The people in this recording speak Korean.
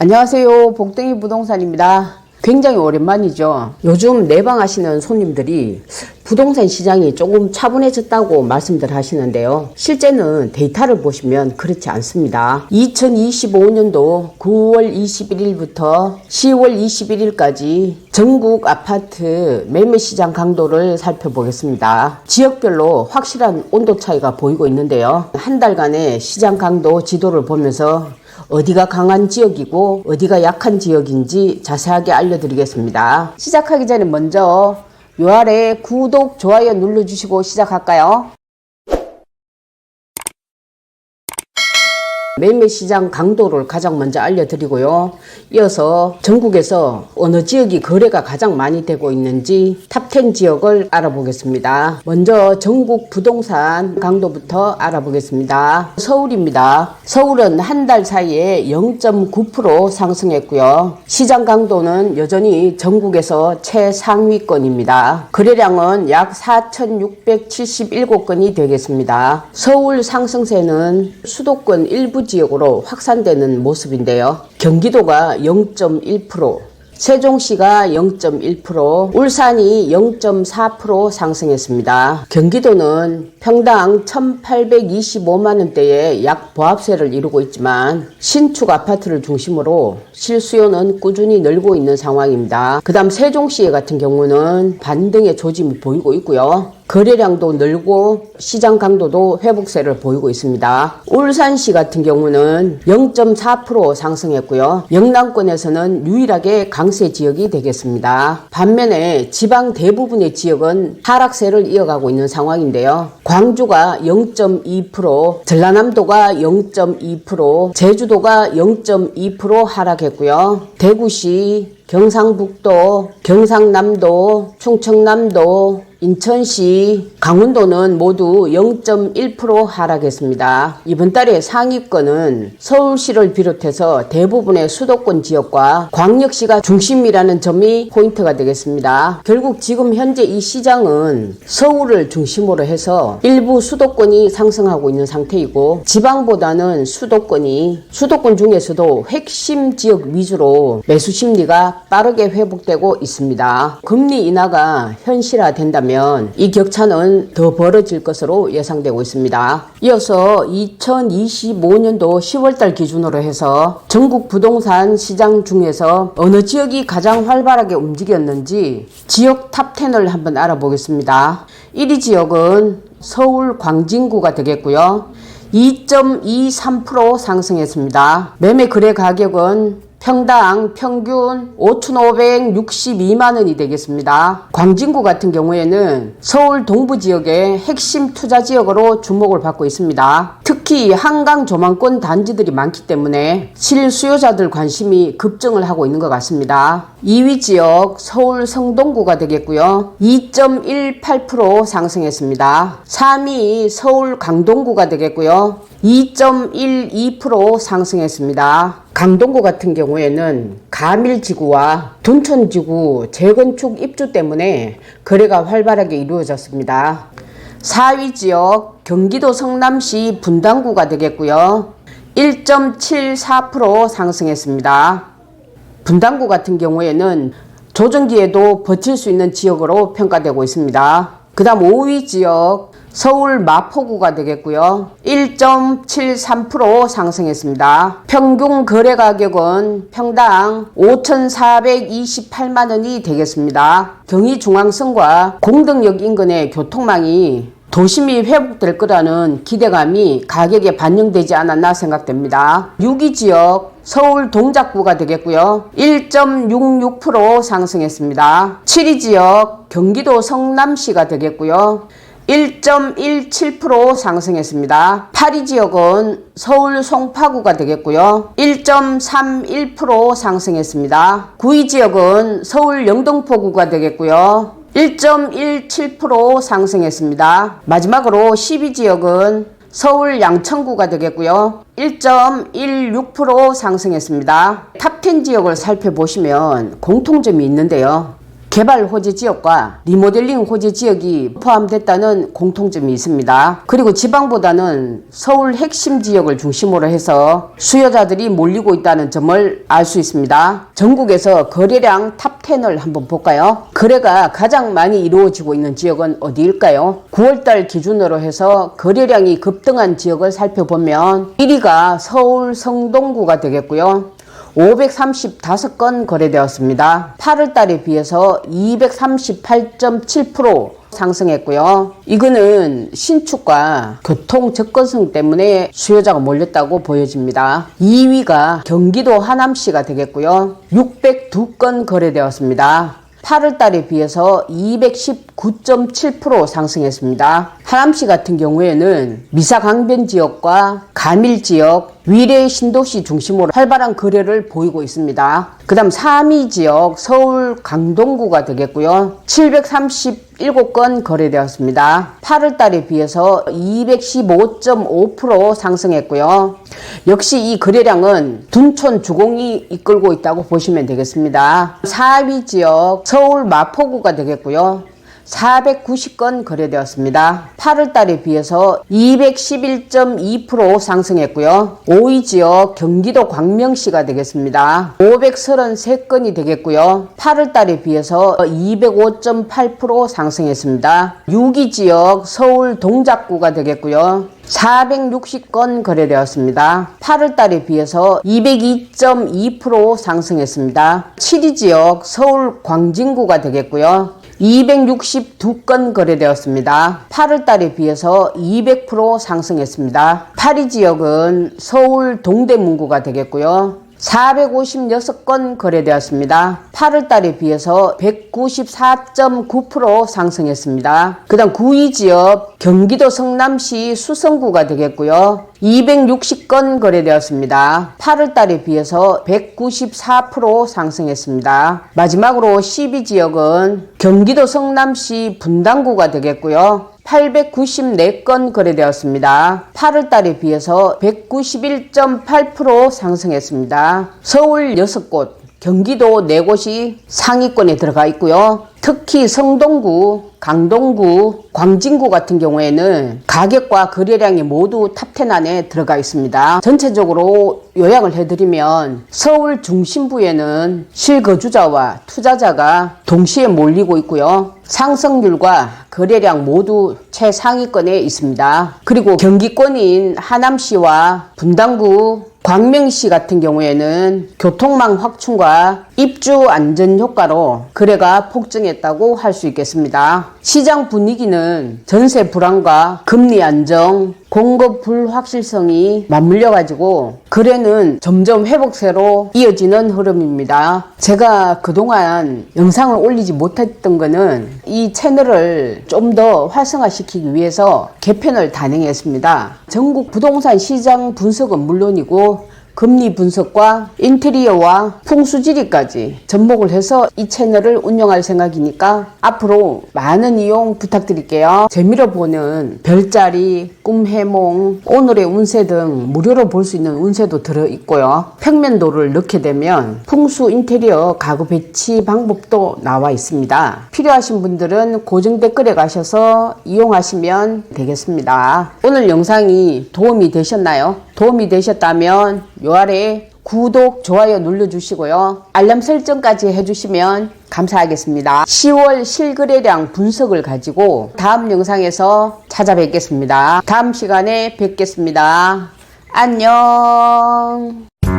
안녕하세요. 복덩이 부동산입니다. 굉장히 오랜만이죠. 요즘 내방하시는 손님들이 부동산 시장이 조금 차분해졌다고 말씀들 하시는데요. 실제는 데이터를 보시면 그렇지 않습니다. 2025년도 9월 21일부터 10월 21일까지 전국 아파트 매매 시장 강도를 살펴보겠습니다. 지역별로 확실한 온도 차이가 보이고 있는데요. 한 달간의 시장 강도 지도를 보면서 어디가 강한 지역이고 어디가 약한 지역인지 자세하게 알려드리겠습니다. 시작하기 전에 먼저 요 아래 구독, 좋아요 눌러주시고 시작할까요? 매매시장 강도를 가장 먼저 알려드리고요. 이어서 전국에서 어느 지역이 거래가 가장 많이 되고 있는지 탑10 지역을 알아보겠습니다. 먼저 전국 부동산 강도부터 알아보겠습니다. 서울입니다. 서울은 한 달 사이에 0.9% 상승했고요. 시장 강도는 여전히 전국에서 최상위권입니다. 거래량은 약 4,677건이 되겠습니다. 서울 상승세는 수도권 일부 지역으로 확산되는 모습인데요. 경기도가 0.1%, 세종시가 0.1%, 울산이 0.4% 상승했습니다. 경기도는 평당 1,825만원대의 약 보합세를 이루고 있지만 신축 아파트를 중심으로 실수요는 꾸준히 늘고 있는 상황입니다. 그 다음 세종시 같은 경우는 반등의 조짐이 보이고 있고요. 거래량도 늘고 시장 강도도 회복세를 보이고 있습니다. 울산시 같은 경우는 0.4% 상승했고요. 영남권에서는 유일하게 강세 지역이 되겠습니다. 반면에 지방 대부분의 지역은 하락세를 이어가고 있는 상황인데요. 광주가 0.2%, 전라남도가 0.2%, 제주도가 0.2% 하락했고요. 대구시, 경상북도, 경상남도, 충청남도, 인천시, 강원도는 모두 0.1% 하락했습니다. 이번 달에 상위권은 서울시를 비롯해서 대부분의 수도권 지역과 광역시가 중심이라는 점이 포인트가 되겠습니다. 결국 지금 현재 이 시장은 서울을 중심으로 해서 일부 수도권이 상승하고 있는 상태이고 지방보다는 수도권 중에서도 핵심 지역 위주로 매수 심리가 빠르게 회복되고 있습니다. 금리 인하가 현실화된다면 이 격차는 더 벌어질 것으로 예상되고 있습니다. 이어서 2025년도 10월달 기준으로 해서 전국 부동산 시장 중에서 어느 지역이 가장 활발하게 움직였는지 지역 탑10을 한번 알아보겠습니다. 1위 지역은 서울 광진구가 되겠고요. 2.23% 상승했습니다. 매매 거래 가격은 평당 평균 5,562만원이 되겠습니다. 광진구 같은 경우에는 서울 동부 지역의 핵심 투자 지역으로 주목을 받고 있습니다. 특히 한강 조망권 단지들이 많기 때문에 실수요자들 관심이 급증을 하고 있는 것 같습니다. 2위 지역 서울 성동구가 되겠고요. 2.18% 상승했습니다. 3위 서울 강동구가 되겠고요. 2.12% 상승했습니다. 강동구 같은 경우에는 가밀지구와 둔촌지구 재건축 입주 때문에 거래가 활발하게 이루어졌습니다. 4위 지역 경기도 성남시 분당구가 되겠고요. 1.74% 상승했습니다. 분당구 같은 경우에는 조정기에도 버틸 수 있는 지역으로 평가되고 있습니다. 그 다음 5위 지역 서울 마포구가 되겠고요. 1.73% 상승했습니다. 평균 거래 가격은 평당 5,428만원이 되겠습니다. 경의중앙선과 공덕역 인근의 교통망이 도심이 회복될 거라는 기대감이 가격에 반영되지 않았나 생각됩니다. 6위 지역 서울 동작구가 되겠고요. 1.66% 상승했습니다. 7위 지역 경기도 성남시가 되겠고요. 1.17% 상승했습니다. 8위 지역은 서울 송파구가 되겠고요. 1.31% 상승했습니다. 9위 지역은 서울 영등포구가 되겠고요. 1.17% 상승했습니다. 마지막으로 10위 지역은 서울 양천구가 되겠고요. 1.16% 상승했습니다. 탑10 지역을 살펴보시면 공통점이 있는데요. 개발 호재 지역과 리모델링 호재 지역이 포함됐다는 공통점이 있습니다. 그리고 지방보다는 서울 핵심 지역을 중심으로 해서 수요자들이 몰리고 있다는 점을 알 수 있습니다. 전국에서 거래량 탑10을 한번 볼까요? 거래가 가장 많이 이루어지고 있는 지역은 어디일까요? 9월달 기준으로 해서 거래량이 급등한 지역을 살펴보면 1위가 서울 성동구가 되겠고요. 535건 거래되었습니다. 8월달에 비해서 238.7% 상승했고요. 이거는 신축과 교통 접근성 때문에 수요자가 몰렸다고 보여집니다. 2위가 경기도 하남시가 되겠고요. 602건 거래되었습니다. 8월달에 비해서 219.7% 상승했습니다. 하남시 같은 경우에는 미사강변 지역과 가밀 지역, 위례 신도시 중심으로 활발한 거래를 보이고 있습니다. 그 다음 3위 지역 서울 강동구가 되겠고요. 737건 거래되었습니다. 8월달에 비해서 215.5% 상승했고요. 역시 이 거래량은 둔촌 주공이 이끌고 있다고 보시면 되겠습니다. 4위 지역 서울 마포구가 되겠고요. 490건 거래되었습니다. 8월달에 비해서 211.2% 상승했고요. 5위 지역 경기도 광명시가 되겠습니다. 533건이 되겠고요. 8월달에 비해서 205.8% 상승했습니다. 6위 지역 서울 동작구가 되겠고요. 460건 거래되었습니다. 8월달에 비해서 202.2% 상승했습니다. 7위 지역 서울 광진구가 되겠고요. 262건 거래되었습니다. 8월달에 비해서 200% 상승했습니다. 8위 지역은 서울 동대문구가 되겠고요. 456건 거래되었습니다. 8월달에 비해서 194.9% 상승했습니다. 그 다음 9위 지역 경기도 성남시 수성구가 되겠고요. 260건 거래되었습니다. 8월달에 비해서 194% 상승했습니다. 마지막으로 10위 지역은 경기도 성남시 분당구가 되겠고요. 894건 거래되었습니다. 8월달에 비해서 191.8% 상승했습니다. 서울 6곳, 경기도 4곳이 상위권에 들어가 있고요. 특히 성동구, 강동구, 광진구 같은 경우에는 가격과 거래량이 모두 탑10 안에 들어가 있습니다. 전체적으로 요약을 해드리면 서울 중심부에는 실거주자와 투자자가 동시에 몰리고 있고요. 상승률과 거래량 모두 최상위권에 있습니다. 그리고 경기권인 하남시와 분당구, 광명시 같은 경우에는 교통망 확충과 입주 안전 효과로 거래가 폭증했다고 할 수 있겠습니다. 시장 분위기는 전세 불안과 금리 안정, 공급 불확실성이 맞물려 가지고 거래는 점점 회복세로 이어지는 흐름입니다. 제가 그동안 영상을 올리지 못했던 거는 이 채널을 좀 더 활성화시키기 위해서 개편을 단행했습니다. 전국 부동산 시장 분석은 물론이고 금리 분석과 인테리어와 풍수지리까지 접목을 해서 이 채널을 운영할 생각이니까 앞으로 많은 이용 부탁드릴게요. 재미로 보는 별자리, 꿈해몽, 오늘의 운세 등 무료로 볼 수 있는 운세도 들어있고요. 평면도를 넣게 되면 풍수 인테리어 가구 배치 방법도 나와 있습니다. 필요하신 분들은 고정 댓글에 가셔서 이용하시면 되겠습니다. 오늘 영상이 도움이 되셨나요? 도움이 되셨다면 요 아래 구독, 좋아요 눌러주시고요. 알람 설정까지 해주시면 감사하겠습니다. 10월 실거래량 분석을 가지고 다음 영상에서 찾아뵙겠습니다. 다음 시간에 뵙겠습니다. 안녕.